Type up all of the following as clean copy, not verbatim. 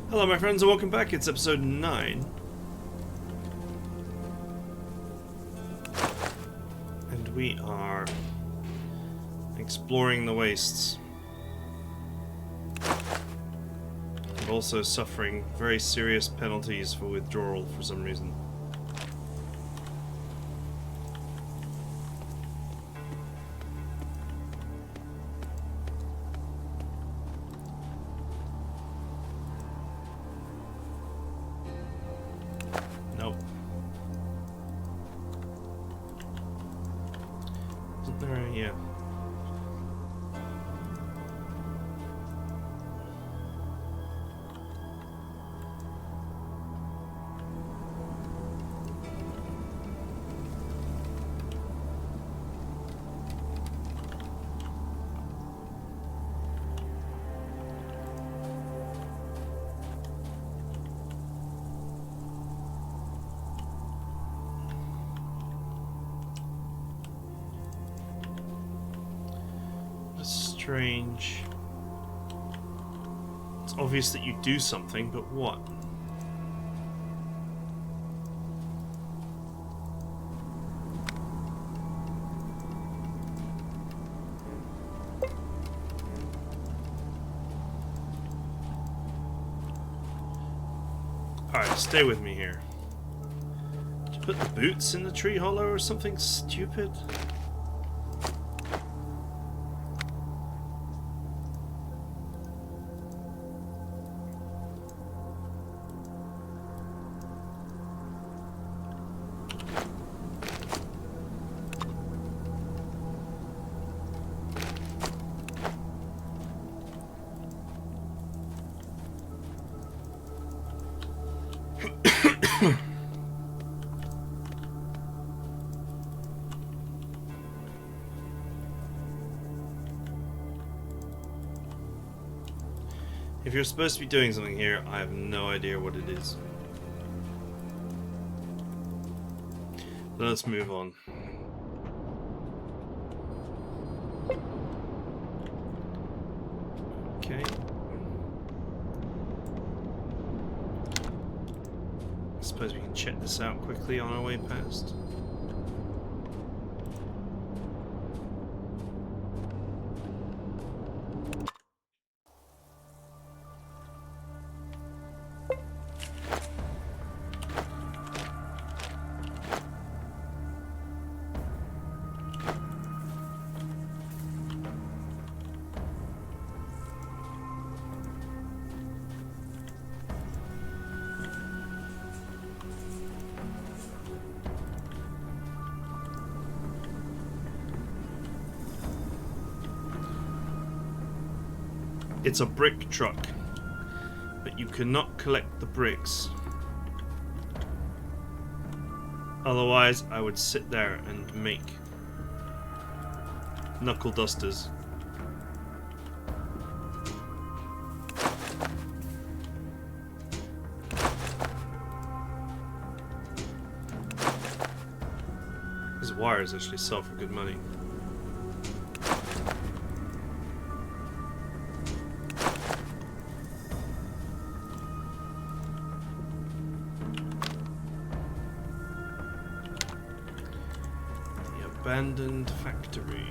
Hello my friends and welcome back, it's episode 9. And we are exploring the wastes. And also suffering very serious penalties for withdrawal for some reason. Nope. Isn't there a... yeah. Strange. It's obvious that you do something, but what? Alright, stay with me here. Did you put the boots in the tree hollow or something stupid? If you're supposed to be doing something here, I have no idea what it is. So let's move on. Okay. I suppose we can check this out quickly on our way past. It's a brick truck, but you cannot collect the bricks. Otherwise, I would sit there and make knuckle dusters. These wires actually sell for good money. Abandoned factory.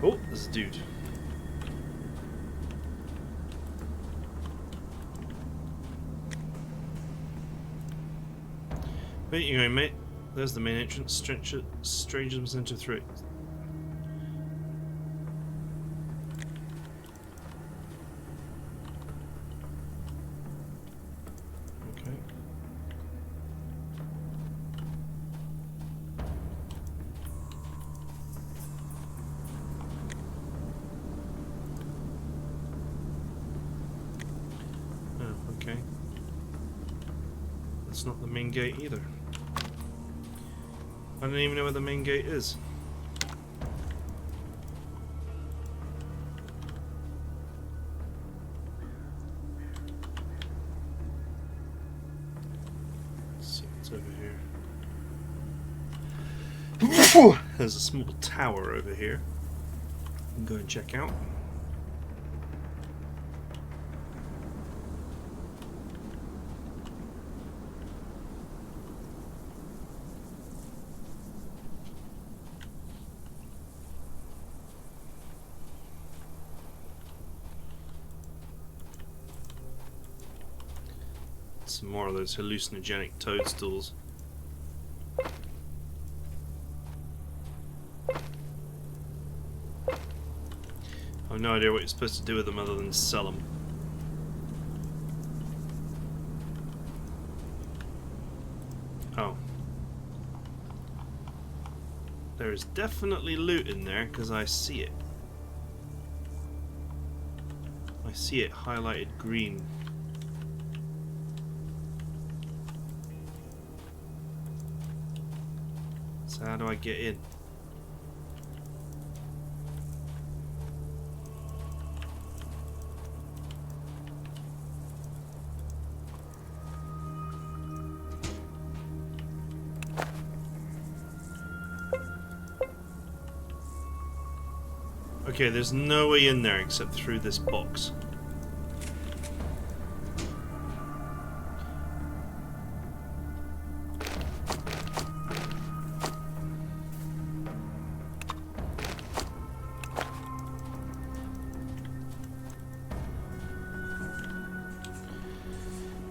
Oh, there's a dude. Wait, you going, mate? There's the main entrance. Strangers must enter through it. Okay. That's not the main gate either. I don't even know where the main gate is. Let's see what's over here. There's a small tower over here. You can go and check out. Some more of those hallucinogenic toadstools. I have no idea what you're supposed to do with them other than sell them. Oh. There is definitely loot in there because I see it. I see it highlighted green. So how do I get in? Okay, there's no way in there except through this box.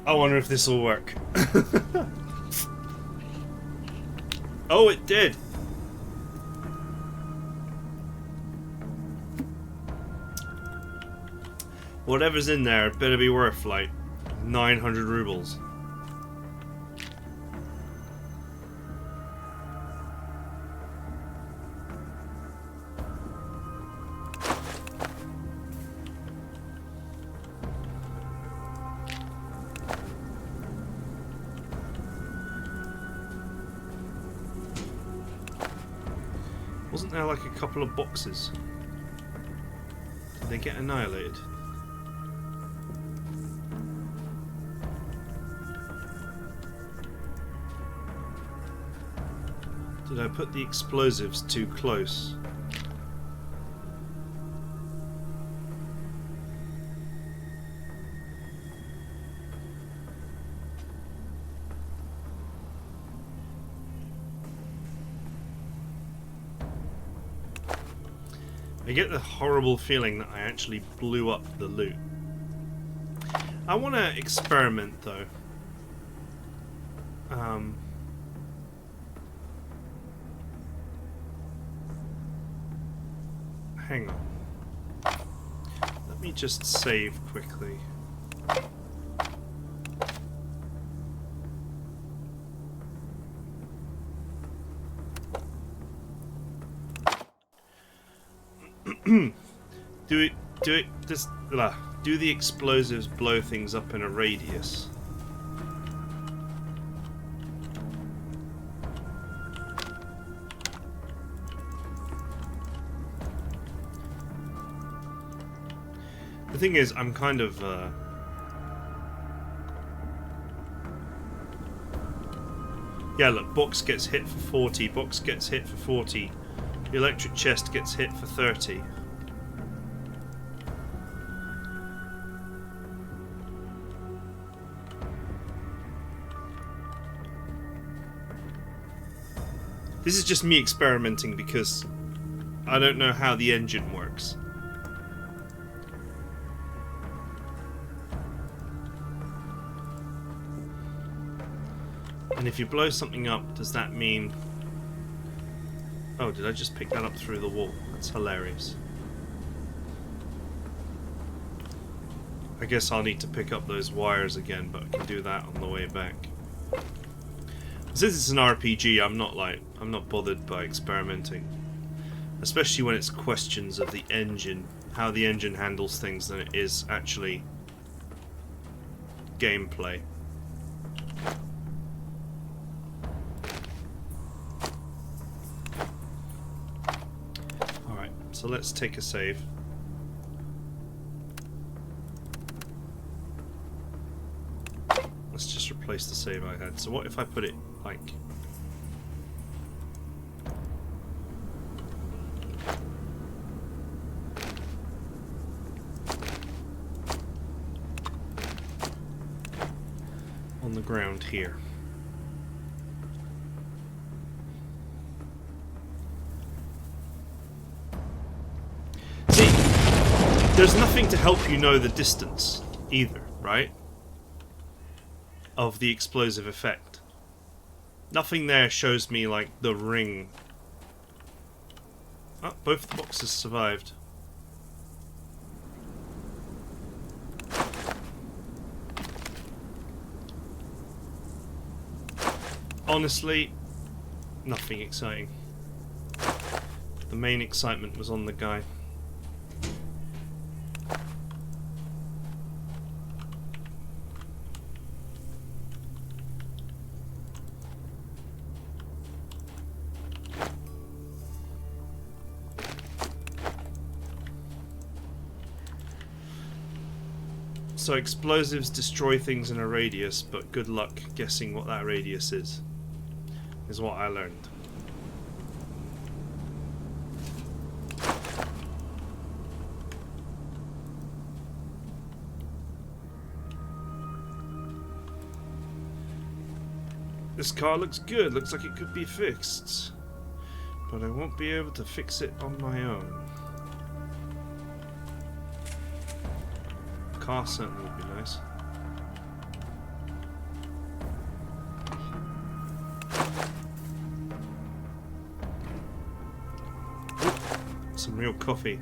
I wonder if this will work. Oh, it did! Whatever's in there better be worth like 900 rubles. Wasn't there like a couple of boxes? Did they get annihilated? Did I put the explosives too close? I get the horrible feeling that I actually blew up the loot. I want to experiment though. Hang on. Let me just save quickly. Do the explosives blow things up in a radius? The thing is, I'm kind of yeah, look, box gets hit for 40, box gets hit for 40, the electric chest gets hit for 30. This is just me experimenting because I don't know how the engine works. And if you blow something up, does that mean... Oh, did I just pick that up through the wall? That's hilarious. I guess I'll need to pick up those wires again, but I can do that on the way back. Since it's an RPG, I'm not bothered by experimenting. Especially when it's questions of the engine, how the engine handles things, than it is actually gameplay. Alright, so let's take a save. Let's just replace the save I had. So what if I put it like... the ground here. See, there's nothing to help you know the distance either, right? Of the explosive effect. Nothing there shows me, like, the ring. Oh, both the boxes survived. Honestly, nothing exciting. The main excitement was on the guy. So explosives destroy things in a radius, but good luck guessing what that radius is what I learned. This car looks good, looks like it could be fixed, but I won't be able to fix it on my own. Car certainly would be nice. Ooh, some real coffee.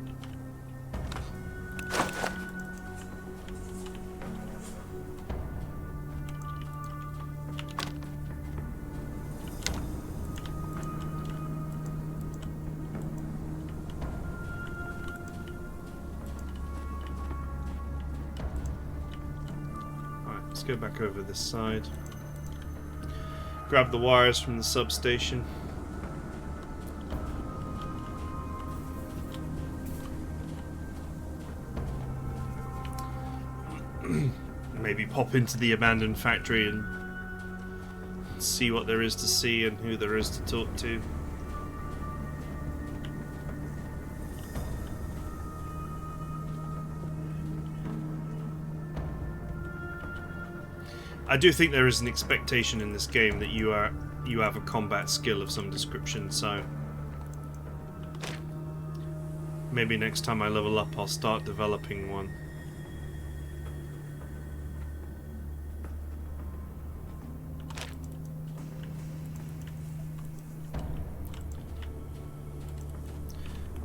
Go back over this side. Grab the wires from the substation. Maybe pop into the abandoned factory and see what there is to see and who there is to talk to. I do think there is an expectation in this game that you have a combat skill of some description, so maybe next time I level up I'll start developing one.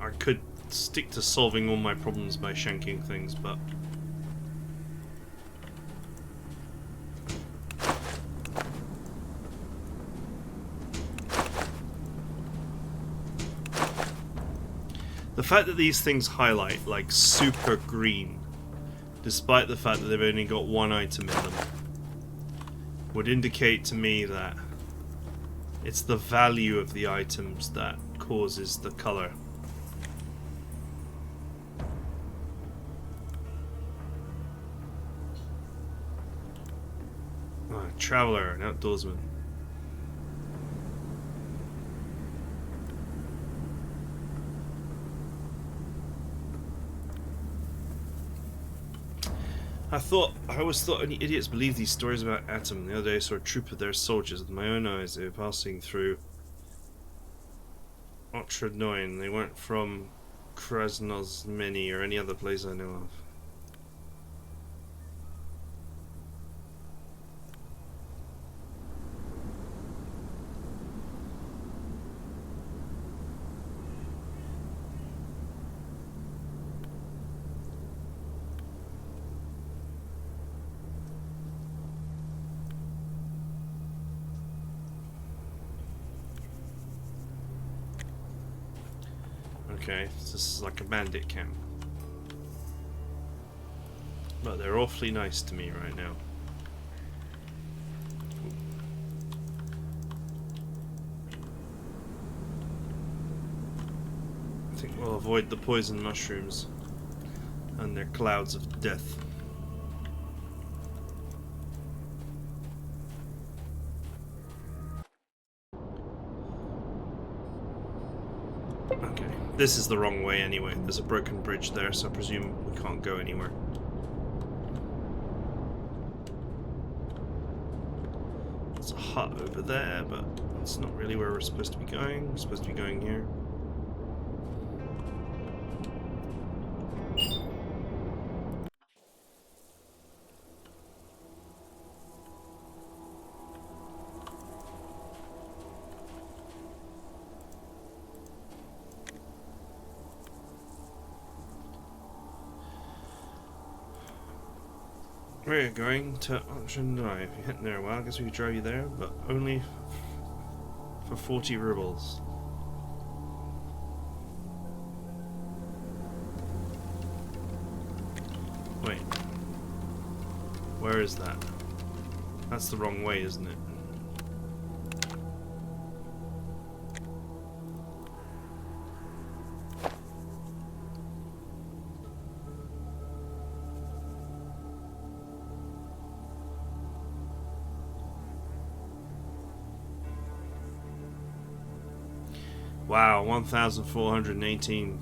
I could stick to solving all my problems by shanking things, but the fact that these things highlight like super green, despite the fact that they've only got one item in them, would indicate to me that it's the value of the items that causes the colour. Oh, a traveller, an outdoorsman. I always thought only idiots believe these stories about Atom. The other day I saw a troop of their soldiers with my own eyes. They were passing through Otradnoin. They weren't from Krasnozmeni or any other place I know of. Okay, so this is like a bandit camp. But they're awfully nice to me right now. I think we'll avoid the poison mushrooms and their clouds of death. Okay, this is the wrong way anyway. There's a broken bridge there, so I presume we can't go anywhere. hut over there, but that's not really where we're supposed to be going. We're supposed to be going here. We're going to Auction Drive. You're hitting there. Well, I guess we could drive you there, but only for 40 rubles. Wait. Where is that? That's the wrong way, isn't it? Wow, 1,418.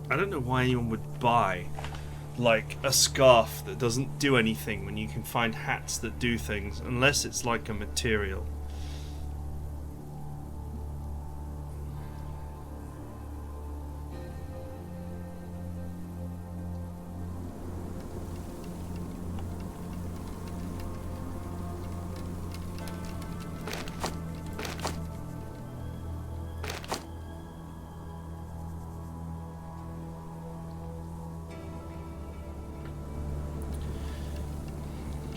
I don't know why anyone would buy like a scarf that doesn't do anything when you can find hats that do things, unless it's like a material.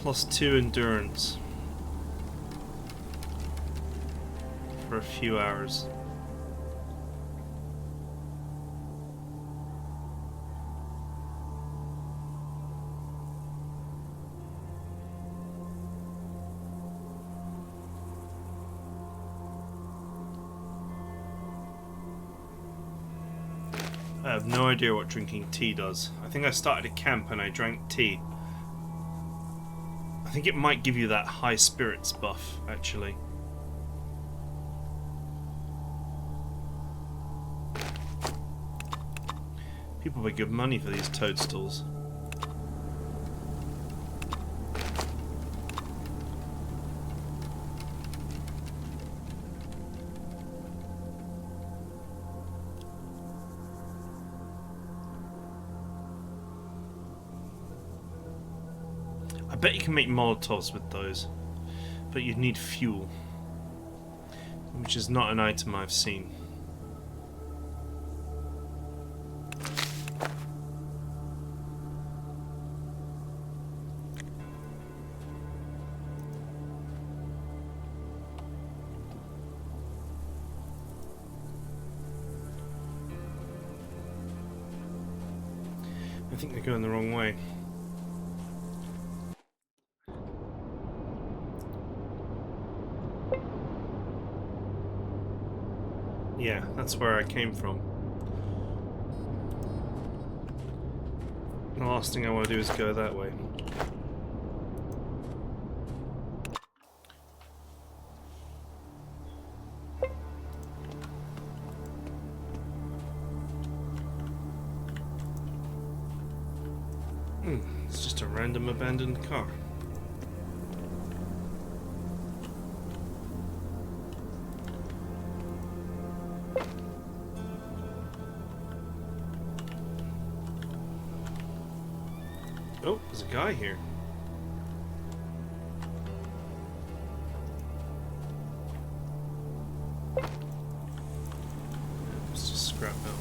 +2 endurance for a few hours. I have no idea what drinking tea does. I think I started a camp and I drank tea. I think it might give you that high spirits buff, actually. People pay good money for these toadstools. I bet you can make Molotovs with those, but you'd need fuel, which is not an item I've seen. I think they're going the wrong way. Yeah, that's where I came from. The last thing I want to do is go that way. It's just a random abandoned car. Oh, there's a guy here. Let's just scrap metal.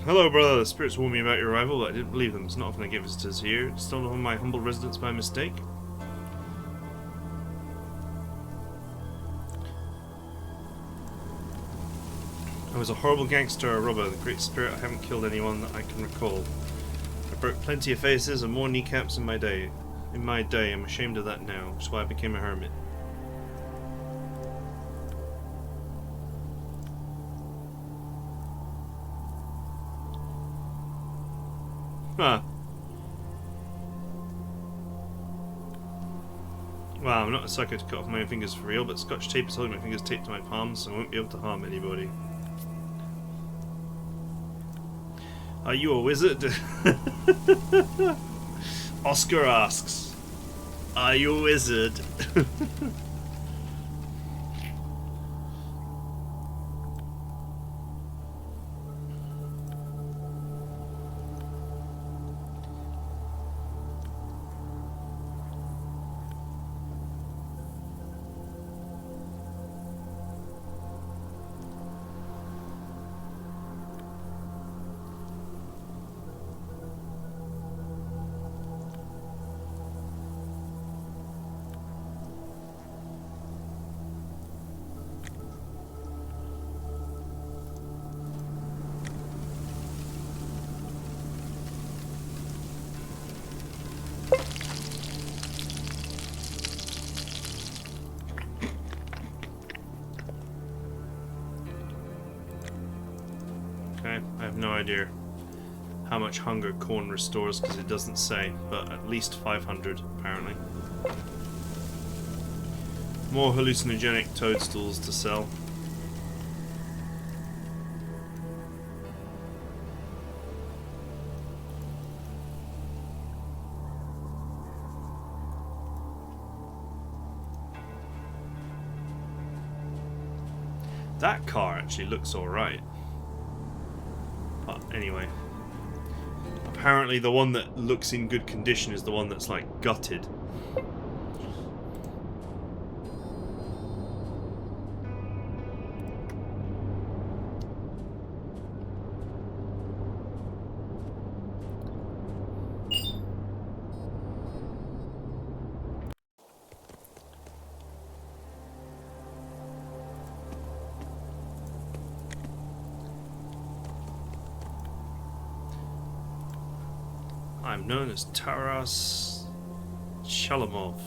Hello, brother. The spirits warned me about your arrival, but I didn't believe them. It's not often I get visitors here. Stumbled on my humble residence by mistake. I was a horrible gangster or robber. The Great Spirit, I haven't killed anyone that I can recall. I broke plenty of faces and more kneecaps in my day. I'm ashamed of that now, which is why I became a hermit. Huh. Wow, I'm not a sucker to cut off my own fingers for real, but Scotch tape is holding my fingers taped to my palms, so I won't be able to harm anybody. Are you a wizard? Oskar asks, are you a wizard? Okay, I have no idea how much hunger corn restores because it doesn't say, but at least 500 apparently. More hallucinogenic toadstools to sell. That car actually looks alright. But anyway. Apparently the one that looks in good condition is the one that's like gutted. I'm known as Taras Shalamov.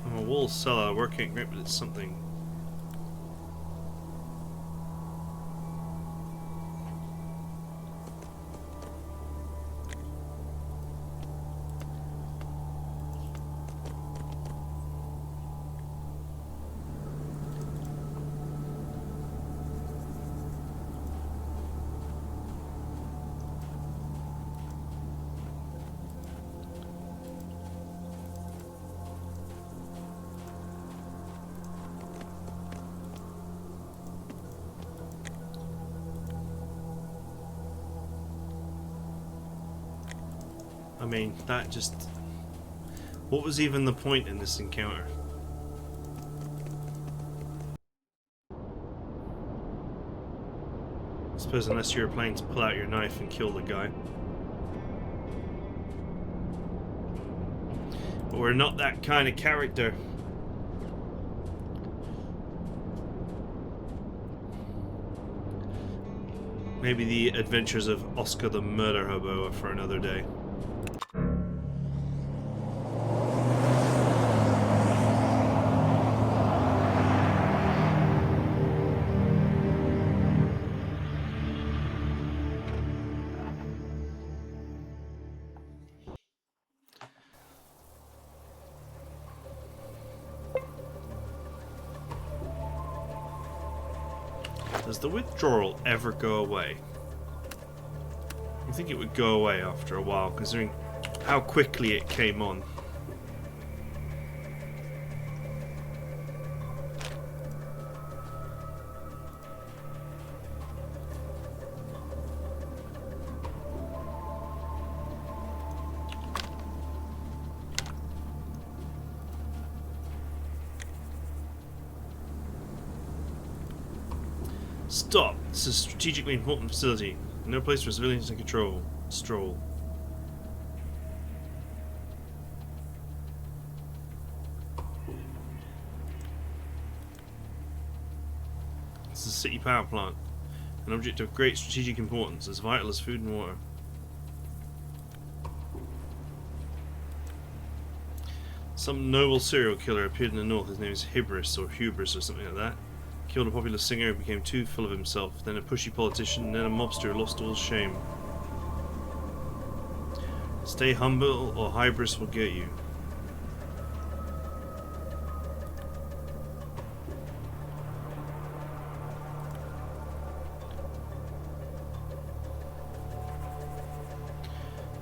I'm a wool seller working at grip, but it's something. I mean, that just... What was even the point in this encounter? I suppose unless you're planning to pull out your knife and kill the guy. But we're not that kind of character. Maybe the adventures of Oskar the murder hobo are for another day. Does the withdrawal ever go away? I think it would go away after a while, considering how quickly it came on. Stop! This is a strategically important facility. No place for civilians to control. Stroll. is the city power plant. An object of great strategic importance, as vital as food and water. Some noble serial killer appeared in the north. His name is Hybris or Hubris or something like that. Killed a popular singer who became too full of himself. Then a pushy politician, then a mobster who lost all his shame. Stay humble or Hybris will get you.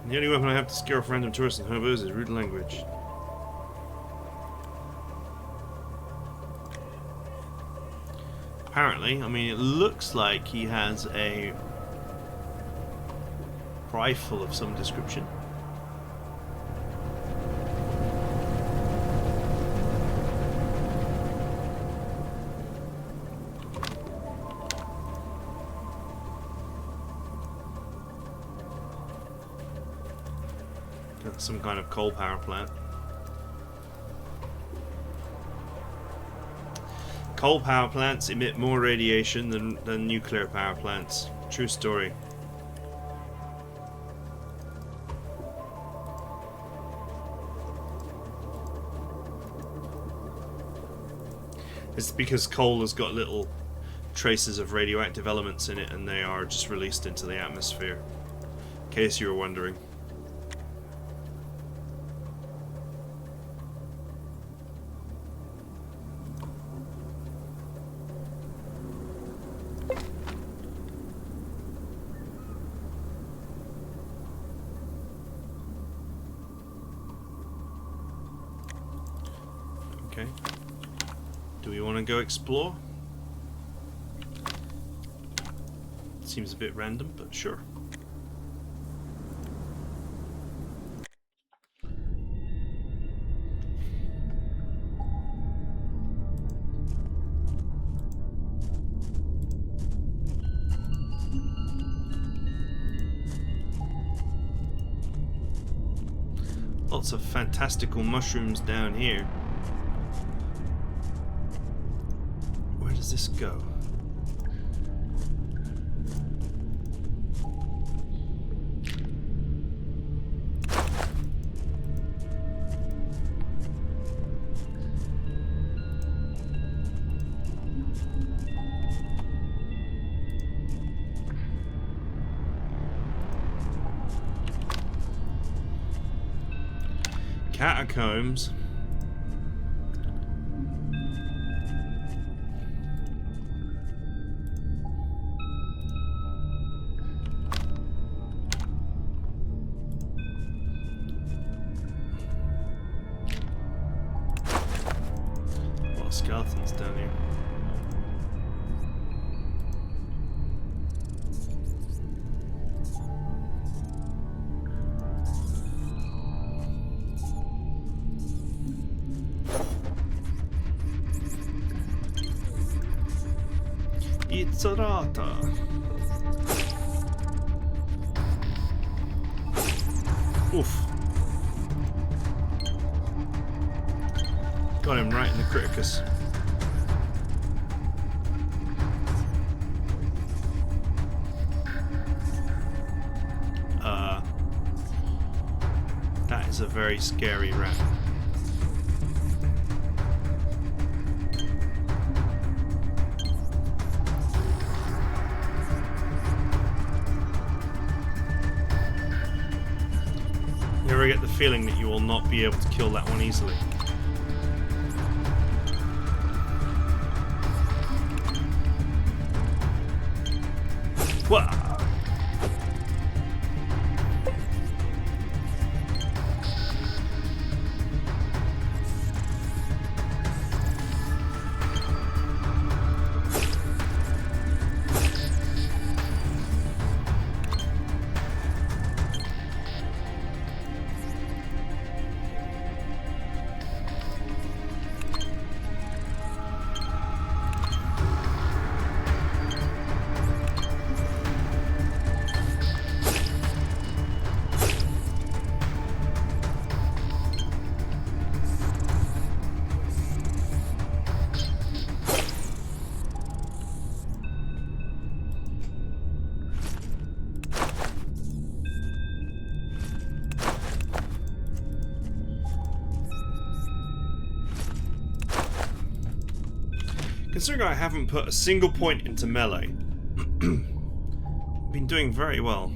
And the only weapon I have to scare off random tourists and hobos is rude language. Apparently, I mean, it looks like he has a rifle of some description. Some kind of coal power plant. Coal power plants emit more radiation than nuclear power plants. True story. It's because coal has got little traces of radioactive elements in it and they are just released into the atmosphere. In case you were wondering. Okay. Do we want to go explore? Seems a bit random, but sure. Lots of fantastical mushrooms down here. Where does this go? Catacombs. A lot of skeletons down here. Izzarata. Oof. Got him right in the criticus. That is a very scary rat. You ever get the feeling that you will not be able to kill that one easily? What? Considering I haven't put a single point into melee, I've been doing very well.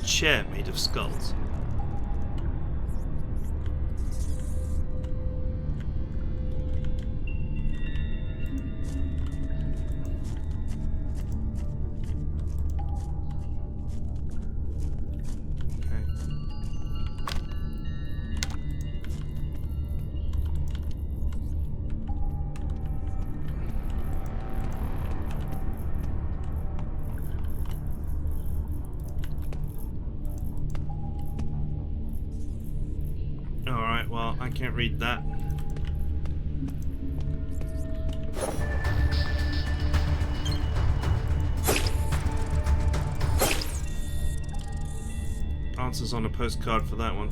Chair made of skulls. Okay. Alright, well, I can't read that. Answers on a postcard for that one.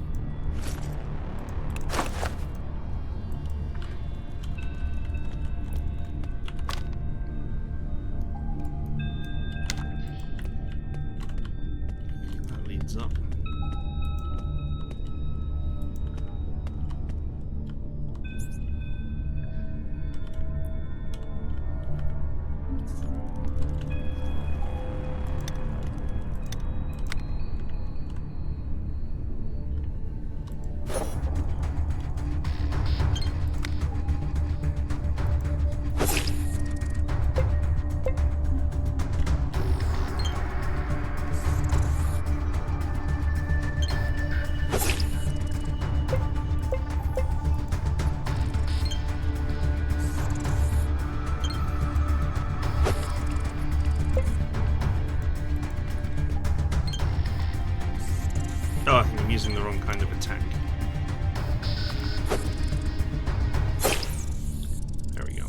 That leads up. Oh, I think I'm using the wrong kind of attack. There we go.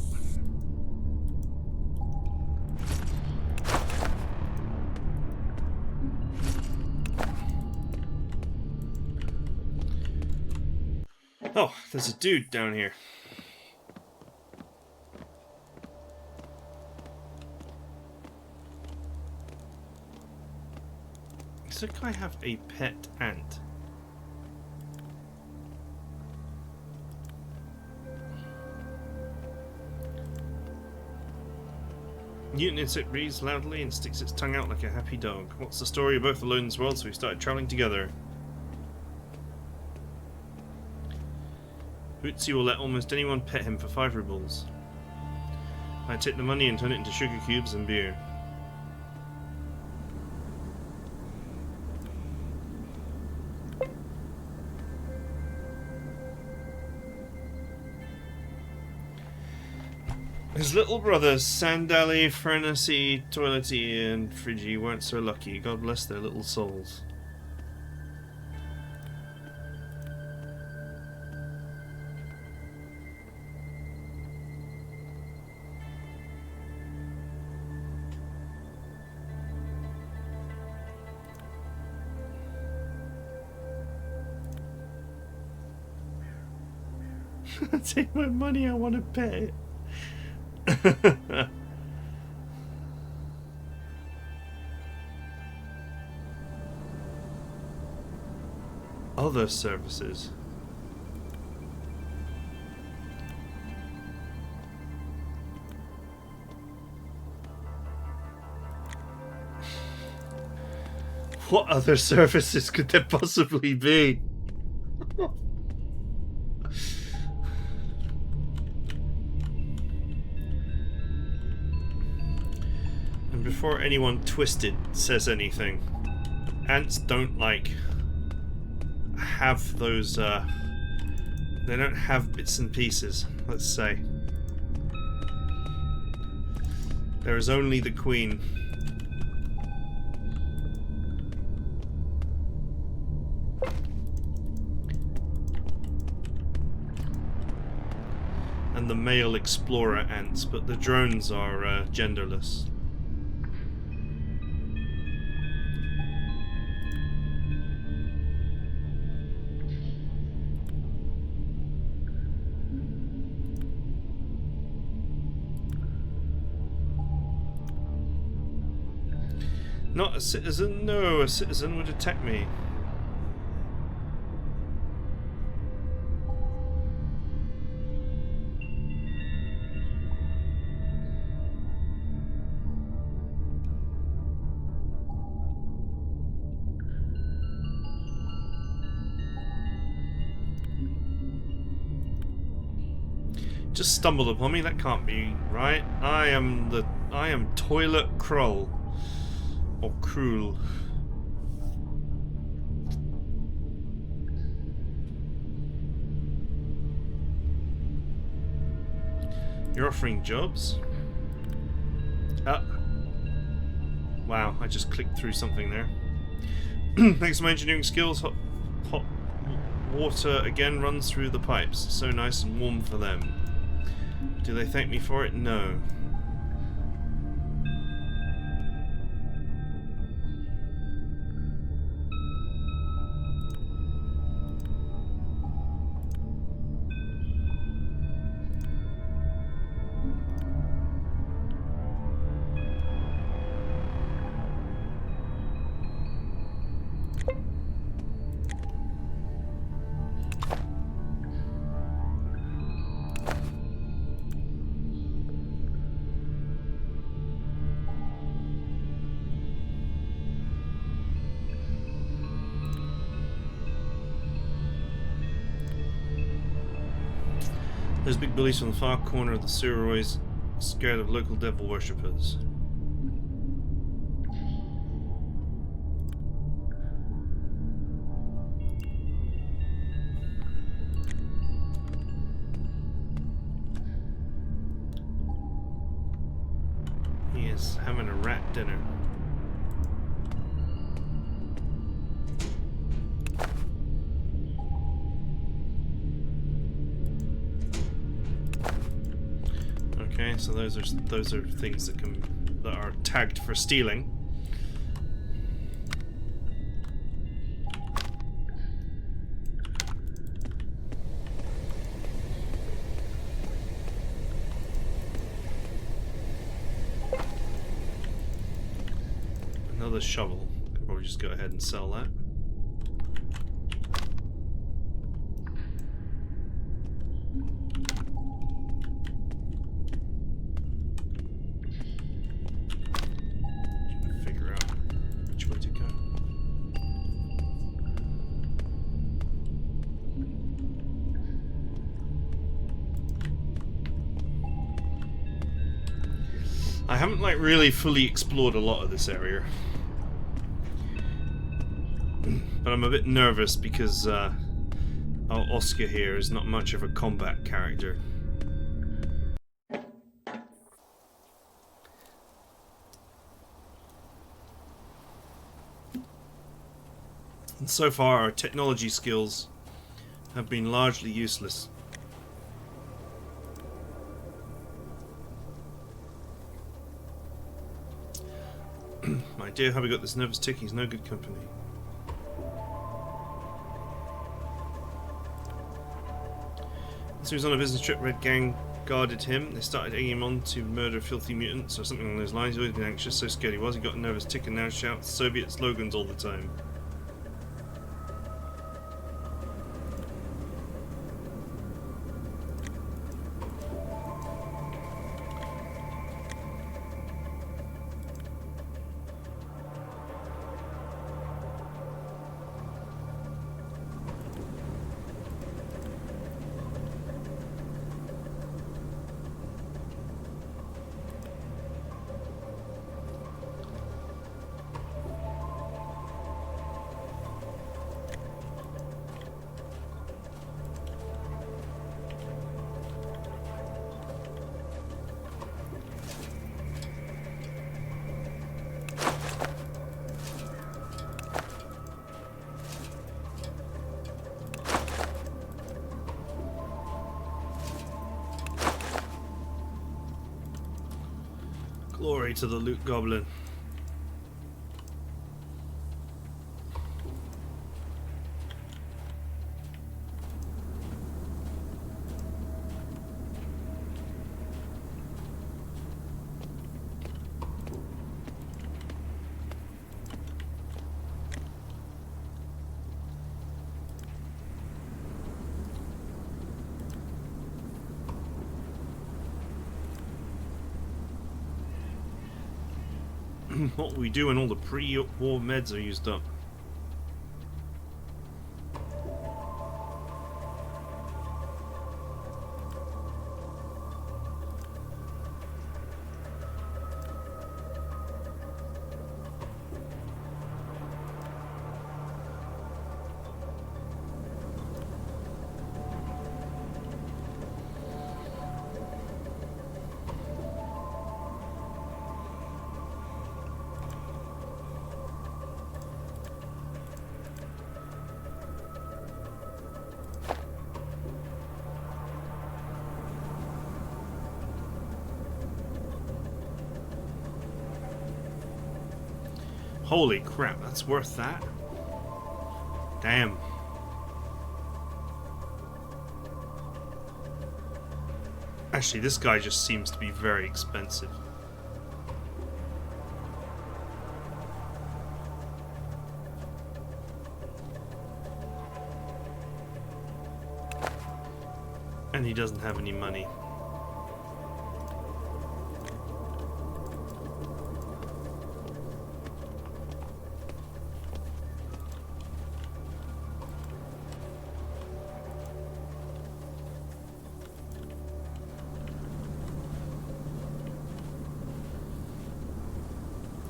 Oh, there's a dude down here. Does that guy have a pet ant? Mutant insect breathes loudly and sticks its tongue out like a happy dog. What's the story? We're both alone in this world, so we started travelling together. Bootsy will let almost anyone pet him for 5 rubles. I take the money and turn it into sugar cubes and beer. His little brothers, Sandally, Frenesy, Toilety, and Friggy weren't so lucky. God bless their little souls. Take my money, I want to pet it. Other services. What other services could there possibly be? And before anyone twisted says anything, ants don't have those they don't have bits and pieces, let's say. There is only the queen. And the male explorer ants, but the drones are genderless. Not a citizen? No, a citizen would attack me. Just stumbled upon me, that can't be right. I am Toilet Krull. Or Cruel. You're offering jobs? Wow, I just clicked through something there. Thanks to my engineering skills, hot water again runs through the pipes. So nice and warm for them. Do they thank me for it? No. Those big bullies from the far corner of the sewer are always scared of local devil worshippers. He is having a rat dinner. Okay, so those are things that are tagged for stealing. Another shovel. Could probably just go ahead and sell that. I haven't like really fully explored a lot of this area, but I'm a bit nervous because Oskar here is not much of a combat character. And so far our technology skills have been largely useless. My dear, how we got this nervous tick? He's no good company. So he was on a business trip. Red Gang guarded him. They started egging him on to murder filthy mutants or something along those lines. He'd always been anxious, so scared he was. He got a nervous tick and now shouts Soviet slogans all the time. Glory to the loot goblin. What will we do when all the pre-war meds are used up? Holy crap, that's worth that? Damn. Actually, this guy just seems to be very expensive. And he doesn't have any money.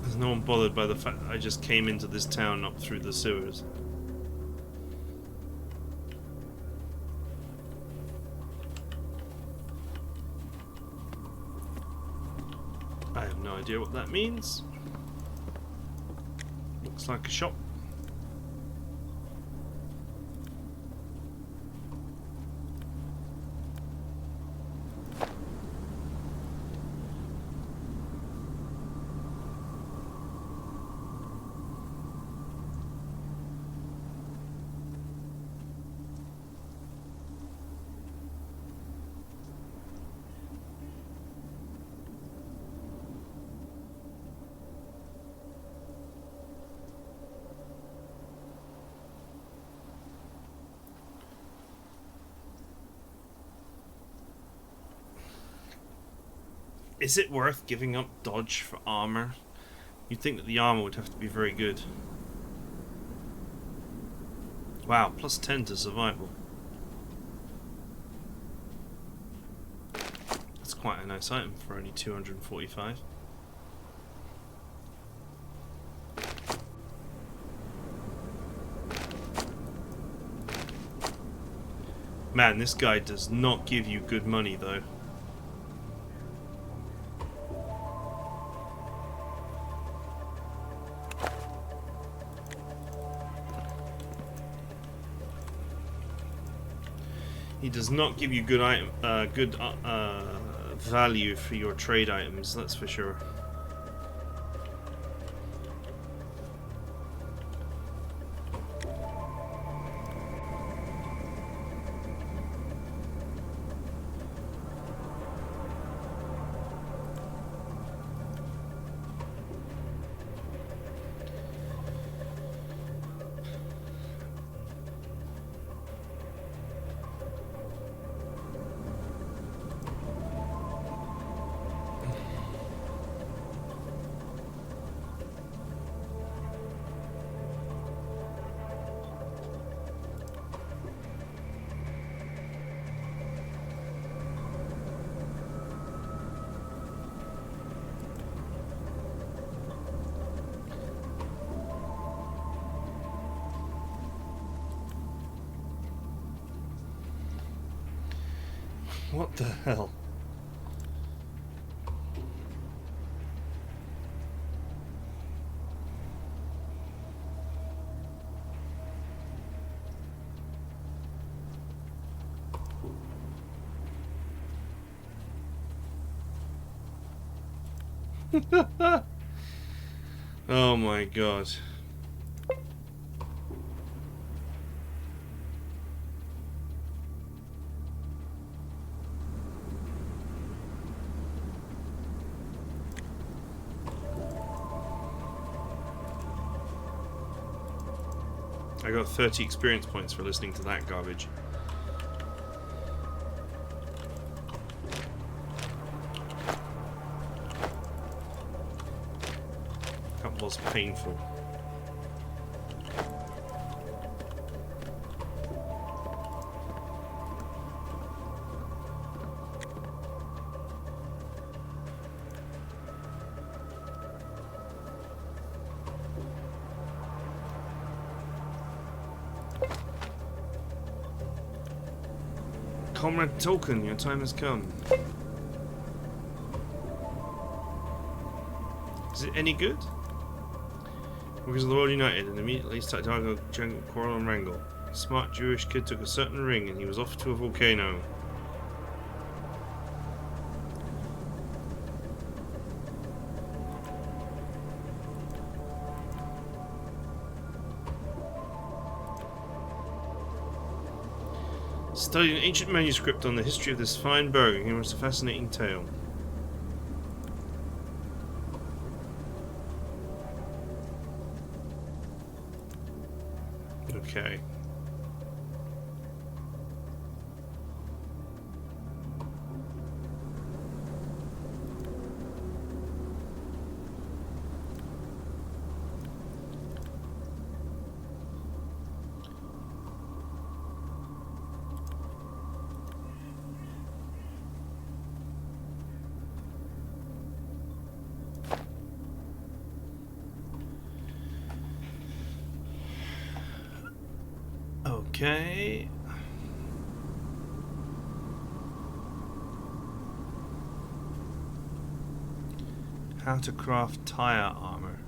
There's no one bothered by the fact that I just came into this town up through the sewers. I have no idea what that means. Looks like a shop. Is it worth giving up dodge for armor? You'd think that the armor would have to be very good. Wow, plus 10 to survival. That's quite a nice item for only 245. Man, this guy does not give you good money though. He does not give you good value for your trade items, that's for sure. What the hell? Oh my god. I got 30 experience points for listening to that garbage. was painful. Comrade Tolkien, your time has come. Is it any good? Because the world united and immediately started to argue, quarrel and wrangle. A smart Jewish kid took a certain ring and he was off to a volcano. Studied an ancient manuscript on the history of this fine burg, and it was a fascinating tale. Okay. Okay. How to craft tire armor.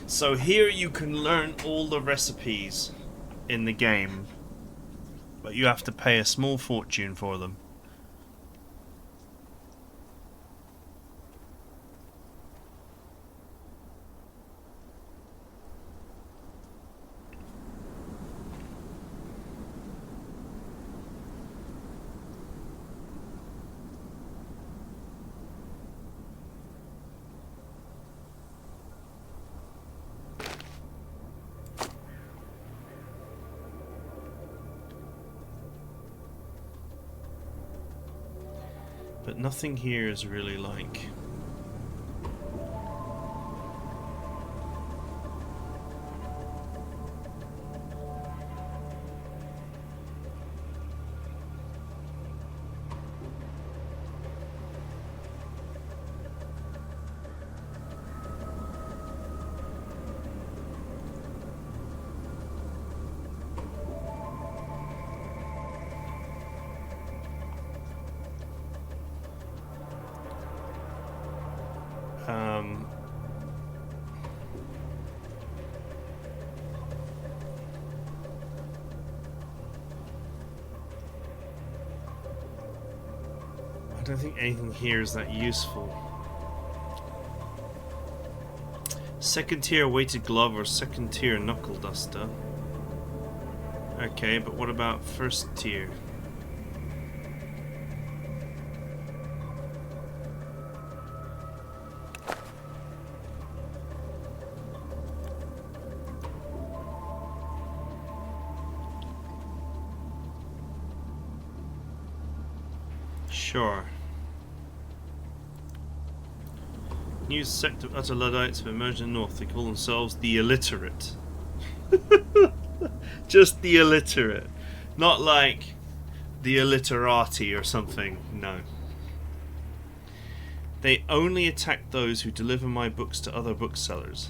So here you can learn all the recipes in the game, but you have to pay a small fortune for them. But nothing here is really like... I don't think anything here is that useful. Second tier weighted glove or second tier knuckle duster. Okay, but what about first tier? Sure. New sect of utter Luddites have emerged in the north. They call themselves the illiterate. Just the illiterate. Not like the illiterati or something. No. They only attack those who deliver my books to other booksellers.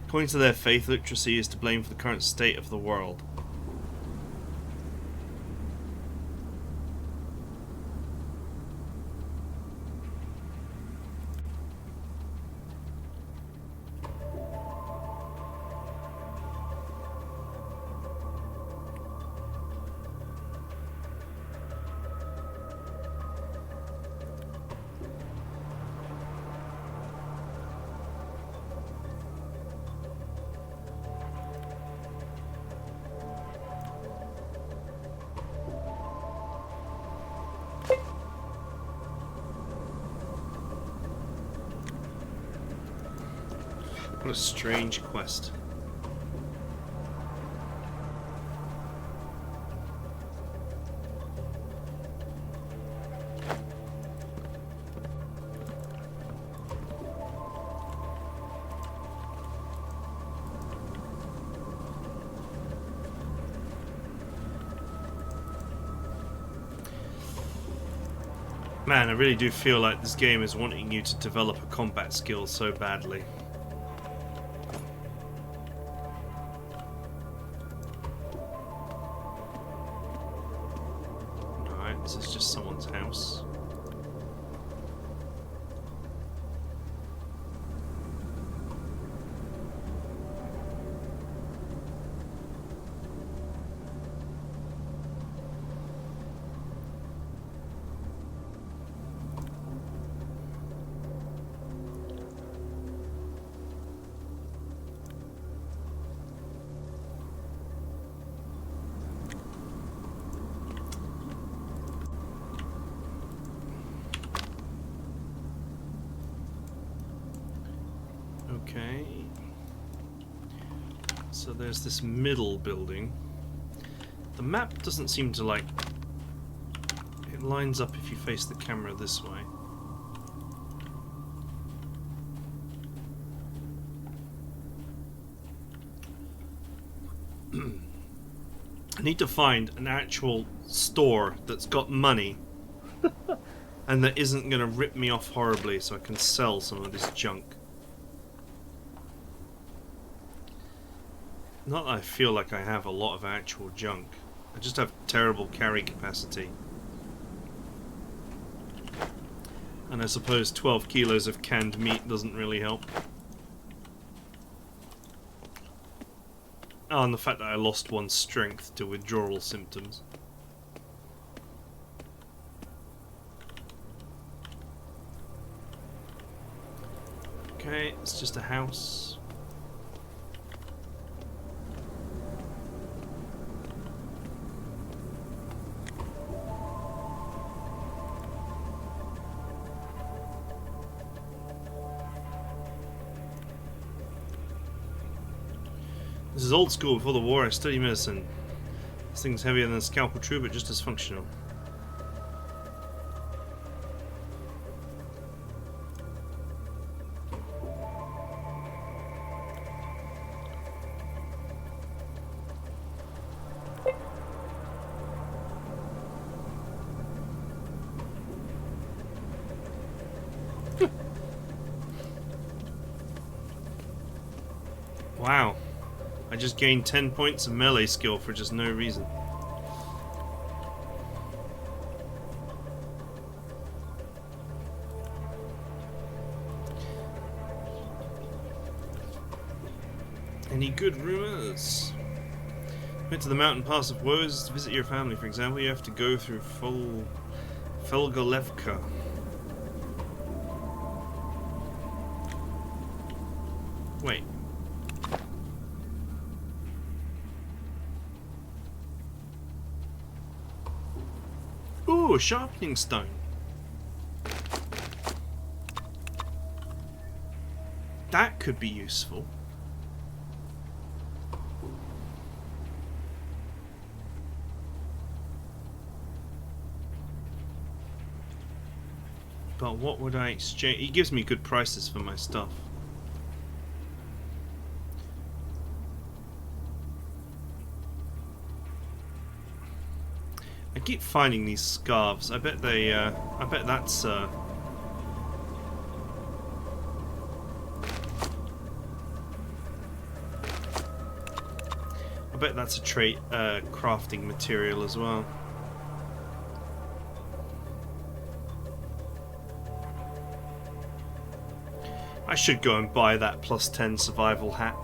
According to their faith, literacy is to blame for the current state of the world. What a strange quest. Man, I really do feel like this game is wanting you to develop a combat skill so badly. Alright, this is just someone's house. Okay, so there's this middle building. The map doesn't seem to like... It lines up if you face the camera this way. I need to find an actual store that's got money and that isn't going to rip me off horribly so I can sell some of this junk. Not that I feel like I have a lot of actual junk. I just have terrible carry capacity. And I suppose 12 kilos of canned meat doesn't really help. Oh, and the fact that I lost one strength to withdrawal symptoms. Okay, it's just a house. This is old school. Before the war, I studied medicine. This thing's heavier than a scalpel true, but just as functional. Wow. I just gained 10 points of melee skill for just no reason. Any good rumors? Went to the mountain pass of woes to visit your family, for example. You have to go through Felgolevka. Wait. Ooh, a sharpening stone. That could be useful. But what would I exchange? He gives me good prices for my stuff. I keep finding these scarves. I bet they, I bet that's, I bet that's a trait, crafting material as well. I should go and buy that +10 survival hat.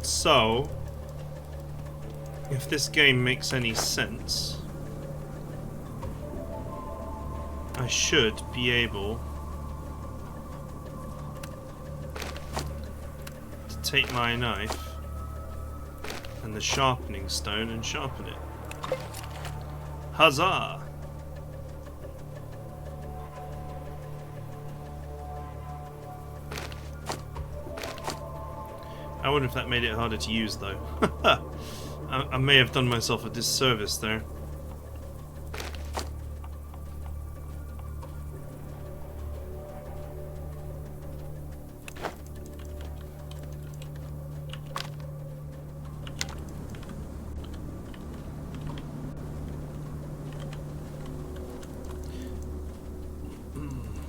So, if this game makes any sense, I should be able to take my knife and the sharpening stone and sharpen it. Huzzah! I wonder if that made it harder to use, though. I may have done myself a disservice there.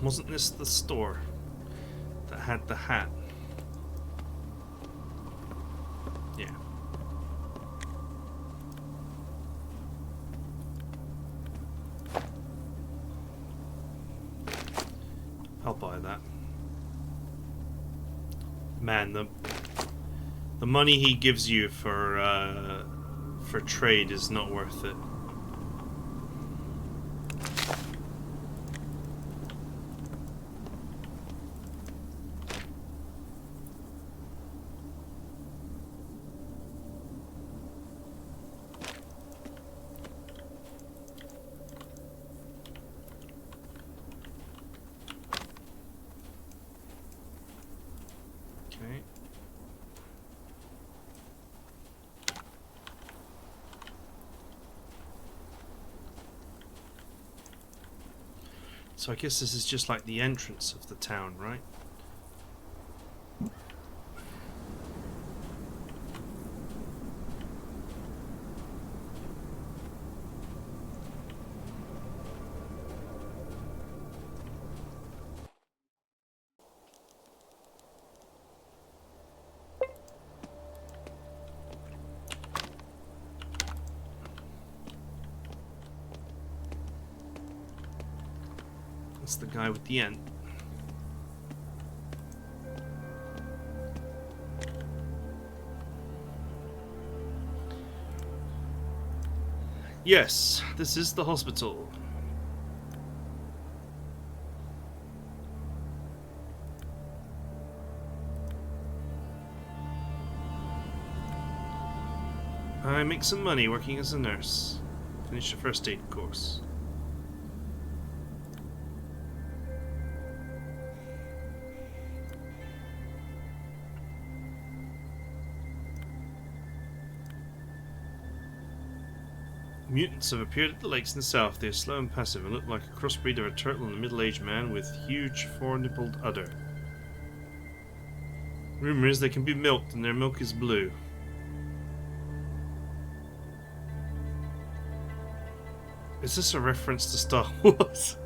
Wasn't this the store that had the hat? Yeah. I'll buy that. Man, the money he gives you for trade is not worth it. Okay. So I guess this is just like the entrance of the town, right? That's the guy with the ant. Yes, this is the hospital. I make some money working as a nurse. Finish the first aid course. Mutants have appeared at the lakes in the south. They are slow and passive and look like a crossbreed of a turtle and a middle-aged man with huge four-nippled udder. Rumor is they can be milked and their milk is blue. Is this a reference to Star Wars?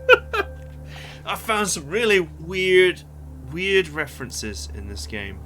I found some really weird references in this game.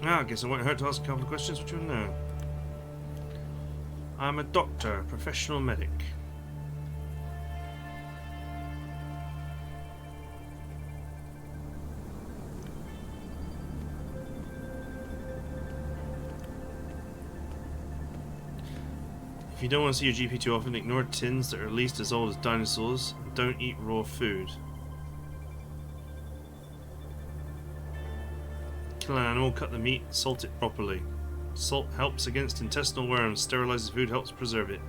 I guess it won't hurt to ask a couple of questions. What do you want to know? I'm a doctor, professional medic. If you don't want to see your GP too often, ignore tins that are at least as old as dinosaurs. And don't eat raw food. Kill an animal, cut the meat, salt it properly. Salt helps against intestinal worms, sterilizes food, helps preserve it.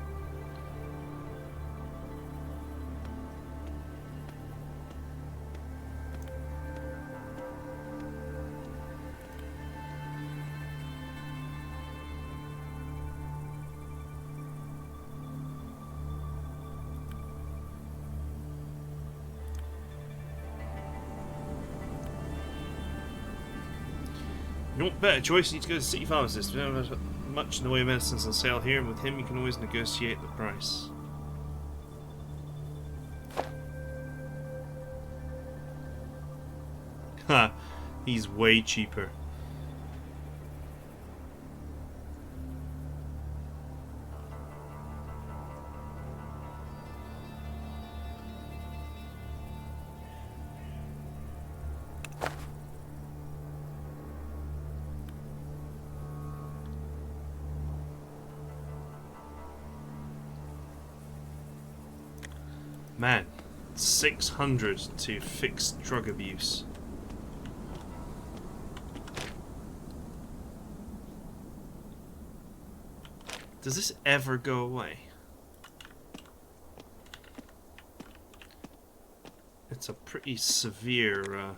You want better choice? You need to go to the city pharmacist. We don't have much in the way of medicines on sale here, and with him you can always negotiate the price. Ha! He's way cheaper. Man, 600 to fix drug abuse. Does this ever go away? It's a pretty severe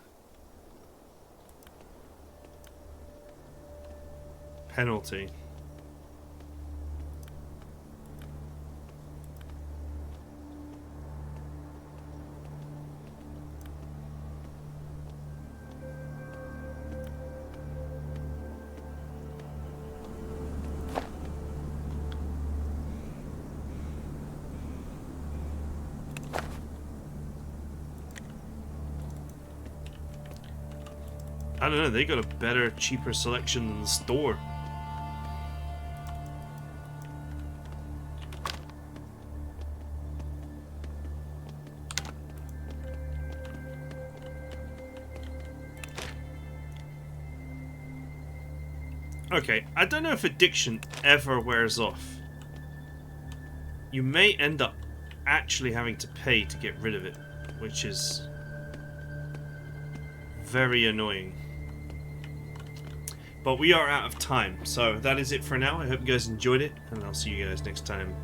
penalty. I don't know, they got a better, cheaper selection than the store. Okay, I don't know if addiction ever wears off. You may end up actually having to pay to get rid of it, which is very annoying. But we are out of time, so that is it for now. I hope you guys enjoyed it, and I'll see you guys next time.